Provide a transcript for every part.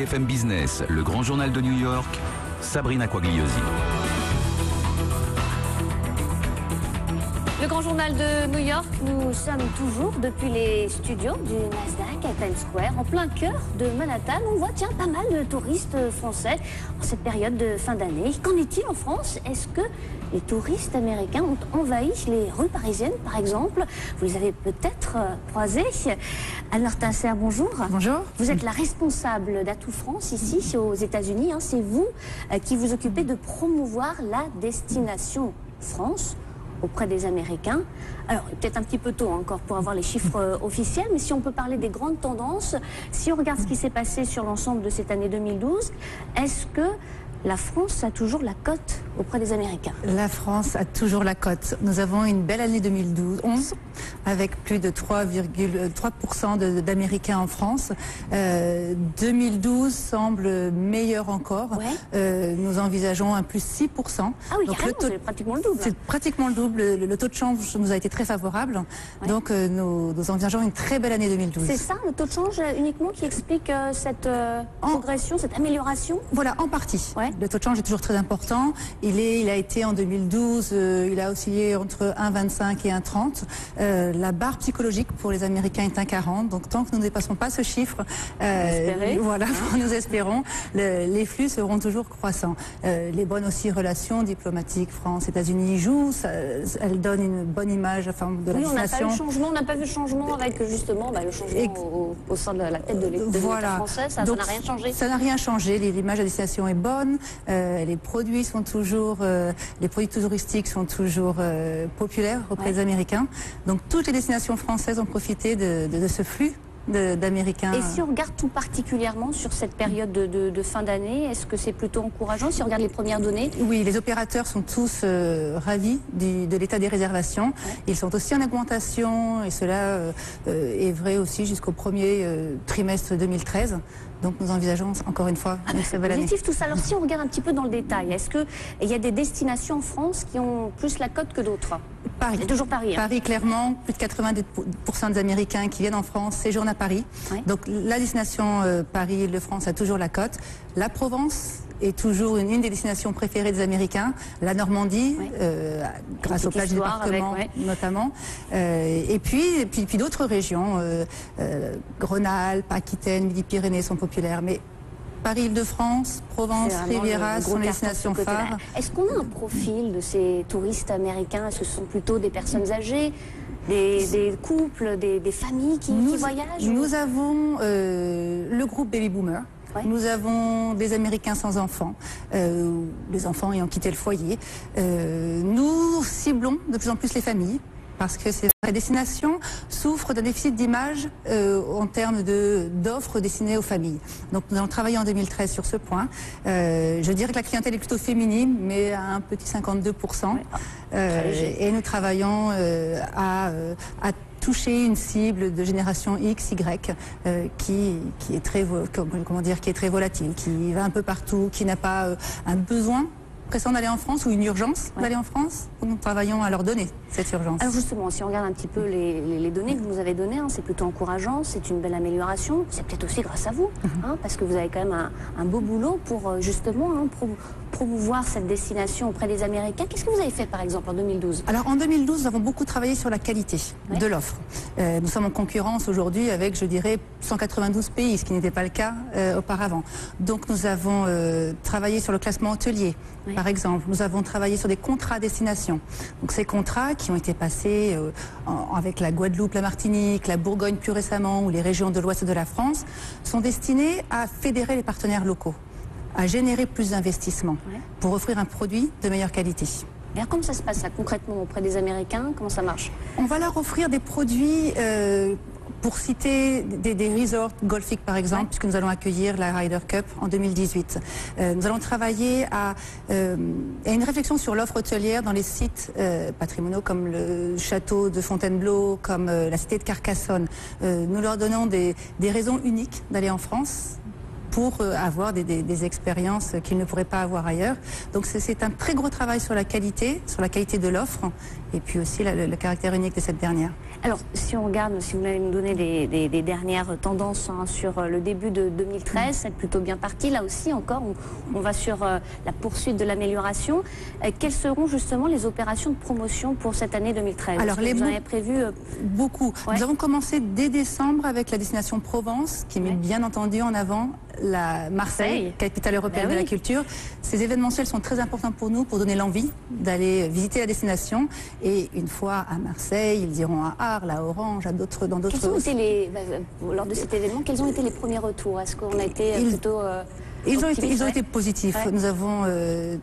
BFM Business, le grand journal de New York, Sabrina Quagliosi. Le grand journal de New York, nous sommes toujours depuis les studios du Nasdaq à Times Square, en plein cœur de Manhattan. On voit pas mal de touristes français en cette période de fin d'année. Qu'en est-il en France? Est-ce que les touristes américains ont envahi les rues parisiennes, par exemple? Vous les avez peut-être croisés. Anne-Laure Tincer, bonjour. Bonjour. Vous êtes la responsable d'Atout France ici aux États-Unis. C'est vous qui vous occupez de promouvoir la destination France auprès des Américains. Alors, peut-être un petit peu tôt encore pour avoir les chiffres officiels, mais si on peut parler des grandes tendances, si on regarde ce qui s'est passé sur l'ensemble de cette année 2012, est-ce que la France a toujours la cote auprès des Américains? La France a toujours la cote. Nous avons une belle année 2011 avec plus de 3,3% d'Américains en France. 2012 semble meilleur encore. Ouais. Nous envisageons un plus 6%. Ah oui, carrément, c'est pratiquement le double. C'est pratiquement le double. Le taux de change nous a été très favorable. Ouais. Donc nous envisageons une très belle année 2012. C'est ça, le taux de change uniquement qui explique cette progression, cette amélioration? Voilà, en partie. Ouais. Le taux de change est toujours très important. Il a été en 2012, il a oscillé entre 1,25 et 1,30. La barre psychologique pour les Américains est 1,40. Donc tant que nous ne dépassons pas ce chiffre, voilà, nous espérons, les flux seront toujours croissants. Les bonnes aussi relations diplomatiques France-États-Unis jouent. Elles donnent une bonne image de la destination. On n'a pas vu le changement avec justement le changement au sein de la tête de l'État français. Ça n'a rien changé. Ça n'a rien changé. L'image de la destination est bonne. Les produits sont toujours, les produits touristiques sont toujours populaires auprès des Américains. Donc toutes les destinations françaises ont profité de ce flux d'Américains. Et si on regarde tout particulièrement sur cette période de fin d'année, est-ce que c'est plutôt encourageant si on regarde les premières données? Oui, les opérateurs sont tous ravis de l'état des réservations. Ouais. Ils sont aussi en augmentation et cela est vrai aussi jusqu'au premier trimestre 2013. Donc nous envisageons encore une fois une très belle année. Tout ça. Alors si on regarde un petit peu dans le détail, est-ce qu'il y a des destinations en France qui ont plus la cote que d'autres? Paris. C'est toujours Paris. Paris, clairement, plus de 90% des Américains qui viennent en France séjournent à Paris. Ouais. Donc la destination Paris-Île-de-France a toujours la cote. La Provence est toujours une des destinations préférées des Américains. La Normandie, grâce aux plages du département notamment. Et puis d'autres régions, Rhône-Alpes, Aquitaine, Midi-Pyrénées sont populaires. Mais Paris-Île-de-France, Provence, Riviera sont les destinations phares. Est-ce qu'on a un profil de ces touristes américains? Est-ce que ce sont plutôt des personnes âgées, des couples, des familles qui voyagent? Nous avons le groupe Baby Boomer. Ouais. Nous avons des Américains sans enfants, les enfants ayant quitté le foyer. Nous ciblons de plus en plus les familles parce que ces destinations souffrent d'un déficit d'image en termes d'offres destinées aux familles. Donc nous allons travailler en 2013 sur ce point. Je dirais que la clientèle est plutôt féminine, mais à un petit 52%. Ouais. Et nous travaillons à toucher une cible de génération X, Y, qui est très volatile, qui va un peu partout, qui n'a pas un besoin pressant d'aller en France ou une urgence d'aller en France. Nous travaillons à leur donner cette urgence. Alors justement, si on regarde un petit peu les données que vous nous avez données, c'est plutôt encourageant, c'est une belle amélioration. C'est peut-être aussi grâce à vous, parce que vous avez quand même un beau boulot pour justement promouvoir cette destination auprès des Américains. Qu'est-ce que vous avez fait par exemple en 2012? Alors en 2012, nous avons beaucoup travaillé sur la qualité de l'offre. Nous sommes en concurrence aujourd'hui avec, je dirais, 192 pays, ce qui n'était pas le cas auparavant. Donc nous avons travaillé sur le classement hôtelier. Par exemple, nous avons travaillé sur des contrats destination. Donc ces contrats qui ont été passés avec la Guadeloupe, la Martinique, la Bourgogne plus récemment ou les régions de l'ouest de la France sont destinés à fédérer les partenaires locaux, à générer plus d'investissements pour offrir un produit de meilleure qualité. Et alors comment ça se passe là, concrètement auprès des Américains? Comment ça marche? On va leur offrir des produits, pour citer des resorts golfiques par exemple, puisque nous allons accueillir la Ryder Cup en 2018. Nous allons travailler à une réflexion sur l'offre hôtelière dans les sites patrimoniaux comme le château de Fontainebleau, comme la cité de Carcassonne. Nous leur donnons des raisons uniques d'aller en France pour avoir des expériences qu'ils ne pourraient pas avoir ailleurs. Donc c'est un très gros travail sur la qualité de l'offre et puis aussi le caractère unique de cette dernière. Alors, si on regarde, si vous allez nous donner des dernières tendances sur le début de 2013, c'est plutôt bien parti. Là aussi, encore, on va sur la poursuite de l'amélioration. Quelles seront justement les opérations de promotion pour cette année 2013? Alors, vous en avez prévu beaucoup. Ouais. Nous avons commencé dès décembre avec la destination Provence, qui met bien entendu en avant la Marseille, capitale européenne de la culture. Ces événementiels sont très importants pour nous, pour donner l'envie d'aller visiter la destination. Et une fois à Marseille, ils iront à Arles, à Orange, à d'autres, dans d'autres. Lors de cet événement, quels ont été les premiers retours? Est-ce qu'on a été plutôt Ils ont été positifs. Ouais. Nous avons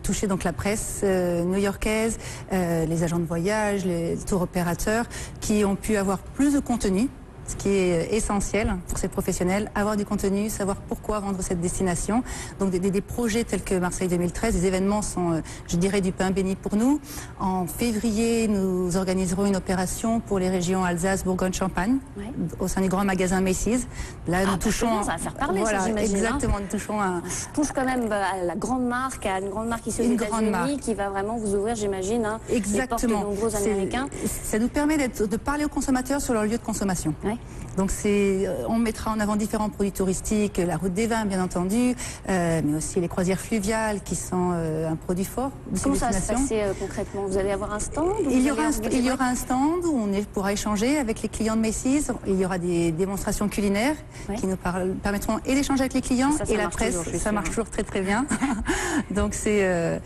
touché donc la presse new-yorkaise, les agents de voyage, les tour opérateurs, qui ont pu avoir plus de contenu. Ce qui est essentiel pour ces professionnels, avoir du contenu, savoir pourquoi vendre cette destination. Donc des projets tels que Marseille 2013, des événements sont, je dirais, du pain béni pour nous. En février, nous organiserons une opération pour les régions Alsace, Bourgogne-Champagne, au sein du grand magasin Macy's. Là, nous touchons... Ça va faire parler, voilà, ça, j'imagine. Exactement, nous touchons on touche quand même à la grande marque, à une grande marque ici aux États-Unis, qui va vraiment vous ouvrir, j'imagine, les portes de nombreux Américains. Ça nous permet de parler aux consommateurs sur leur lieu de consommation. Donc on mettra en avant différents produits touristiques, la route des vins bien entendu, mais aussi les croisières fluviales qui sont un produit fort de ces destinations. Comment ça va se passer concrètement? Vous allez avoir un stand? Il y aura un stand où on pourra échanger avec les clients de Macy's. Il y aura des démonstrations culinaires qui nous permettront et d'échanger avec les clients et la presse. Ça marche toujours très très bien. Donc c'est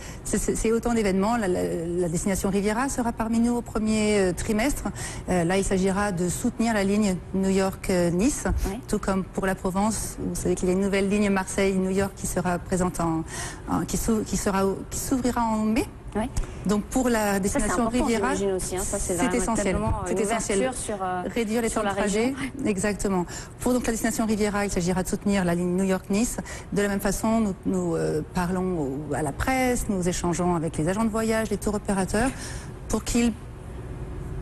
autant d'événements. La destination Riviera sera parmi nous au premier trimestre. Là, il s'agira de soutenir la ligne New York-Nice, tout comme pour la Provence. Vous savez qu'il y a une nouvelle ligne Marseille-New York qui sera présente qui s'ouvrira en mai. Donc pour la destination Riviera, c'est essentiel. C'est essentiel. Réduire les temps de trajet. Exactement. Pour donc la destination Riviera, il s'agira de soutenir la ligne New York-Nice. De la même façon, nous parlons à la presse, nous échangeons avec les agents de voyage, les tour opérateurs, pour qu'ils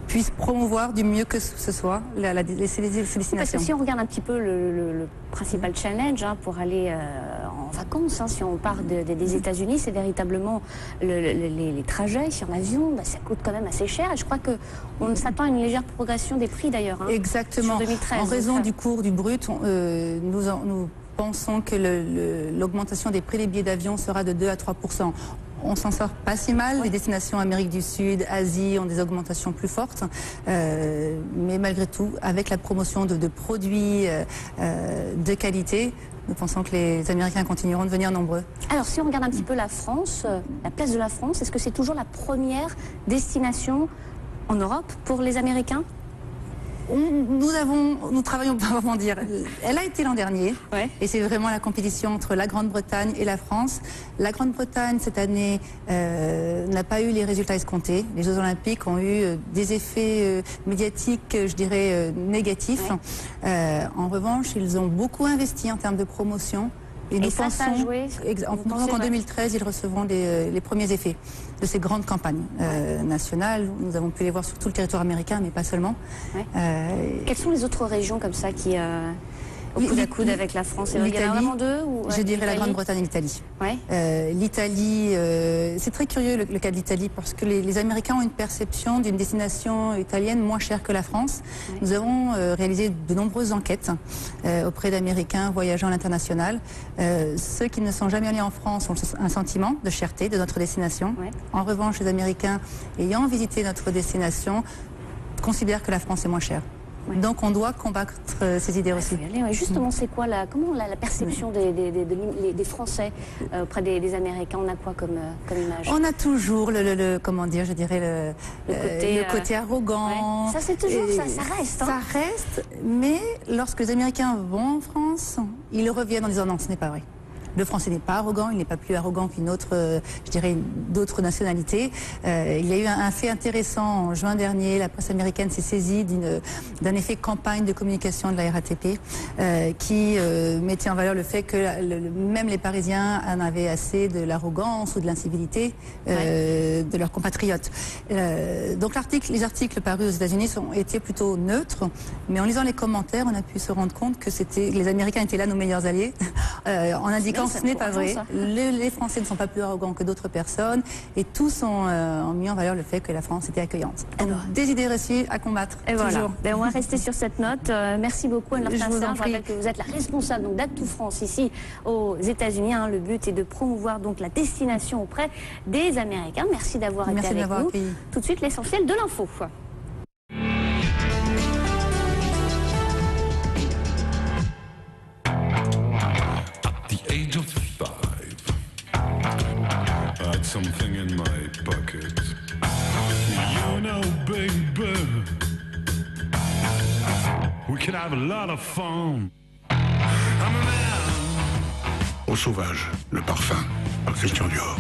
puissent promouvoir du mieux que ce soit ces destinations. Parce que si on regarde un petit peu le principal challenge pour aller en vacances, si on part des États-Unis, c'est véritablement les trajets en avion, ça coûte quand même assez cher. Et je crois qu'on s'attend à une légère progression des prix d'ailleurs. Exactement. Sur 2013, en raison du cours du brut, nous pensons que l'augmentation des prix des billets d'avion sera de 2 à 3%. On s'en sort pas si mal. Les destinations Amérique du Sud, Asie ont des augmentations plus fortes. Mais malgré tout, avec la promotion de produits de qualité, nous pensons que les Américains continueront de venir nombreux. Alors, si on regarde un petit peu la France, la place de la France, est-ce que c'est toujours la première destination en Europe pour les Américains ? Nous travaillons, comment dire, elle a été l'an dernier, et c'est vraiment la compétition entre la Grande-Bretagne et la France. La Grande-Bretagne, cette année, n'a pas eu les résultats escomptés. Les Jeux Olympiques ont eu des effets médiatiques, je dirais, négatifs. En revanche, ils ont beaucoup investi en termes de promotion. Et nous pensons qu'en 2013, ils recevront les premiers effets de ces grandes campagnes nationales. Nous avons pu les voir sur tout le territoire américain, mais pas seulement. Quelles sont les autres régions comme ça qui, au coude à coude avec la France? Il y en a vraiment deux je dirais la Grande-Bretagne et l'Italie. L'Italie, c'est très curieux le cas de l'Italie parce que les Américains ont une perception d'une destination italienne moins chère que la France. Nous avons réalisé de nombreuses enquêtes auprès d'Américains voyageant à l'international. Ceux qui ne sont jamais allés en France ont un sentiment de cherté de notre destination. En revanche, les Américains ayant visité notre destination considèrent que la France est moins chère. Donc on doit combattre ces idées aussi. Justement, c'est quoi la perception des Français auprès des Américains? On a quoi comme image? On a toujours comment dire, je dirais le côté arrogant. Ça c'est toujours ça reste. Ça reste, mais lorsque les Américains vont en France, ils reviennent en disant non, ce n'est pas vrai. Le Français n'est pas arrogant, il n'est pas plus arrogant qu'une autre, je dirais, d'autres nationalités. Il y a eu un fait intéressant en juin dernier. La presse américaine s'est saisie d'un effet campagne de communication de la RATP qui mettait en valeur le fait que même les Parisiens en avaient assez de l'arrogance ou de l'incivilité de leurs compatriotes. Donc les articles parus aux États-Unis étaient plutôt neutres, mais en lisant les commentaires, on a pu se rendre compte que les Américains étaient là nos meilleurs alliés en indiquant C'est que ce n'est pas vrai. ça. Les Français ne sont pas plus arrogants que d'autres personnes et tous ont mis en valeur le fait que la France était accueillante. Donc, des idées reçues à combattre. Et toujours. voilà. Ben, on va rester sur cette note. Merci beaucoup, Anne-Laure Je vous en Tincer. Je prie. rappelle que vous êtes la responsable d'Atout France ici aux États-Unis. Le but est de promouvoir donc la destination auprès des Américains. Merci d'avoir été Merci de avec m'avoir nous. accueilli. Tout de suite, l'essentiel de l'info. The age of 5, I had something in my pocket. You know, baby, we could have a lot of fun. I'm a man. Au sauvage, le parfum, par Christian Dior.